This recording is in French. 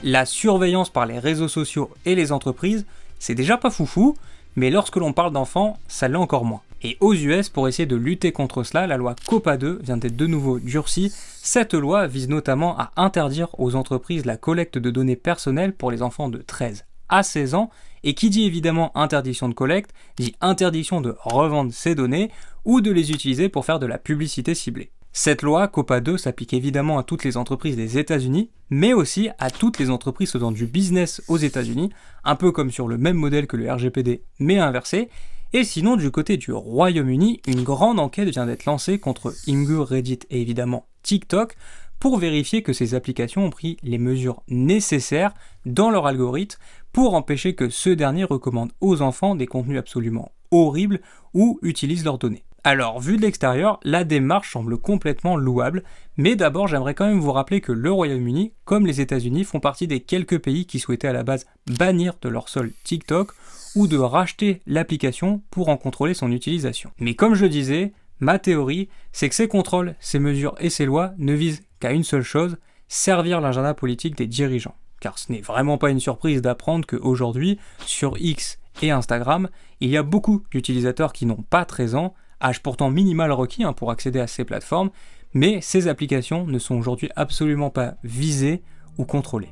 La surveillance par les réseaux sociaux et les entreprises, c'est déjà pas foufou, mais lorsque l'on parle d'enfants, ça l'est encore moins. Et aux US, pour essayer de lutter contre cela, la loi COPPA 2 vient d'être de nouveau durcie. Cette loi vise notamment à interdire aux entreprises la collecte de données personnelles pour les enfants de 13 à 16 ans, et qui dit évidemment interdiction de collecte, dit interdiction de revendre ces données ou de les utiliser pour faire de la publicité ciblée. Cette loi, COPPA 2, s'applique évidemment à toutes les entreprises des États-Unis, mais aussi à toutes les entreprises faisant du business aux États-Unis, un peu comme sur le même modèle que le RGPD, mais inversé. Et sinon, du côté du Royaume-Uni, une grande enquête vient d'être lancée contre Imgur, Reddit et évidemment TikTok, pour vérifier que ces applications ont pris les mesures nécessaires dans leur algorithme pour empêcher que ce dernier recommande aux enfants des contenus absolument horribles ou utilisent leurs données. Alors, vu de l'extérieur, la démarche semble complètement louable, mais d'abord j'aimerais quand même vous rappeler que le Royaume-Uni, comme les États-Unis, font partie des quelques pays qui souhaitaient à la base bannir de leur sol TikTok ou de racheter l'application pour en contrôler son utilisation. Mais comme je le disais, ma théorie, c'est que ces contrôles, ces mesures et ces lois ne visent qu'à une seule chose, servir l'agenda politique des dirigeants. Car ce n'est vraiment pas une surprise d'apprendre qu'aujourd'hui, sur X et Instagram, il y a beaucoup d'utilisateurs qui n'ont pas 13 ans, âge pourtant minimal requis pour accéder à ces plateformes, mais ces applications ne sont aujourd'hui absolument pas visées ou contrôlées.